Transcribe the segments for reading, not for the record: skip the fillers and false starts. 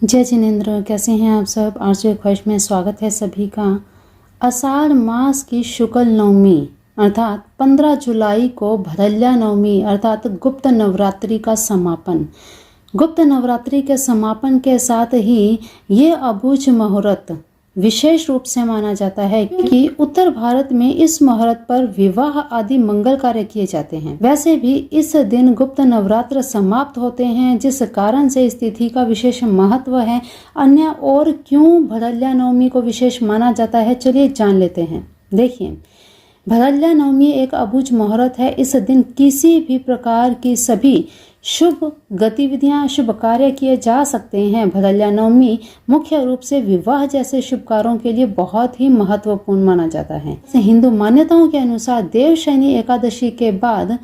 जय जिनेंद्र, कैसे हैं आप सब। आरजे ख्वाहिश में स्वागत है सभी का। आषाढ़ मास की शुक्ल नवमी अर्थात 15 जुलाई को भरल्या नवमी अर्थात गुप्त नवरात्रि का समापन। गुप्त नवरात्रि के समापन के साथ ही ये अबूझ मुहूर्त विशेष रूप से माना जाता है कि उत्तर भारत में इस मुहूर्त पर विवाह आदि मंगल कार्य किए जाते हैं। वैसे भी इस दिन गुप्त नवरात्र समाप्त होते हैं, जिस कारण से इस तिथि का विशेष महत्व है। अन्य और क्यों भरल्या नवमी को विशेष माना जाता है, चलिए जान लेते हैं। देखिए, भरल्या नवमी एक अबूझ मुहूर्त है। इस दिन किसी भी प्रकार की सभी शुभ गतिविधियां, शुभ कार्य किए जा सकते हैं। भरल्या नवमी मुख्य रूप से विवाह जैसे शुभ कार्यों के लिए बहुत ही महत्वपूर्ण माना जाता है। हिंदू मान्यताओं के अनुसार देवशयनी एकादशी के बाद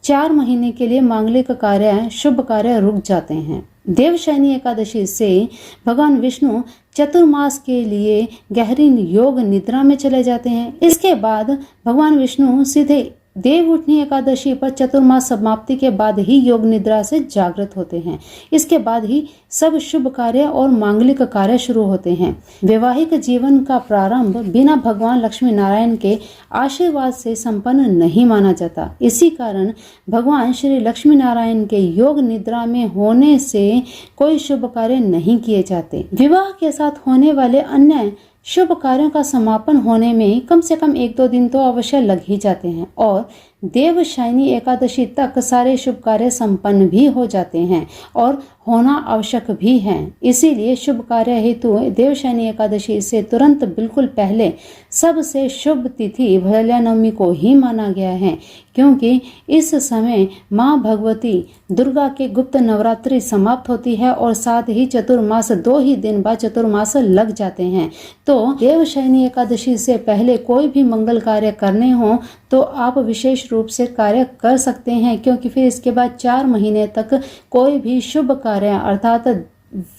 4 महीने के लिए मांगलिक कार्य, शुभ कार्य रुक जाते हैं। देवशयनी एकादशी से भगवान विष्णु चतुर्मास के लिए गहरी योग निद्रा में चले जाते हैं। इसके बाद भगवान विष्णु सीधे देवउठनी एकादशी पर चतुर्मास समाप्ति के बाद ही योग निद्रा से जागृत होते हैं। इसके बाद ही सब शुभ कार्य और मांगलिक कार्य शुरू होते हैं। वैवाहिक जीवन का प्रारंभ बिना भगवान लक्ष्मी नारायण के आशीर्वाद से संपन्न नहीं माना जाता। इसी कारण भगवान श्री लक्ष्मी नारायण के योग निद्रा में होने से कोई शुभ कार्य नहीं किए जाते। विवाह के साथ होने वाले अन्य शुभ कार्यों का समापन होने में कम से कम 1-2 दिन तो अवश्य लग ही जाते हैं और देवशयनी एकादशी तक सारे शुभ कार्य संपन्न भी हो जाते हैं और होना आवश्यक भी है। इसीलिए शुभ कार्य हेतु देवशयनी एकादशी से तुरंत बिल्कुल पहले सबसे शुभ तिथि भरल्या नवमी को ही माना गया है, क्योंकि इस समय माँ भगवती दुर्गा के गुप्त नवरात्रि समाप्त होती है और साथ ही चतुर्मास 2 ही दिन बाद चतुर्मास लग जाते हैं। तो देवशयनी एकादशी से पहले कोई भी मंगल कार्य करने हो तो आप विशेष रूप से कार्य कर सकते हैं, क्योंकि फिर इसके बाद 4 महीने तक कोई भी शुभ कार्य अर्थात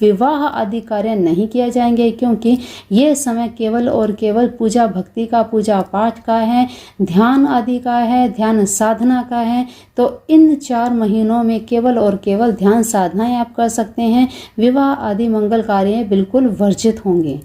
विवाह आदि कार्य नहीं किए जाएंगे, क्योंकि ये समय केवल और केवल पूजा भक्ति का, पूजा पाठ का है, ध्यान आदि का है, ध्यान साधना का है। तो इन 4 महीनों में केवल और केवल ध्यान साधनाएं आप कर सकते हैं। विवाह आदि मंगल कार्य बिल्कुल वर्जित होंगे।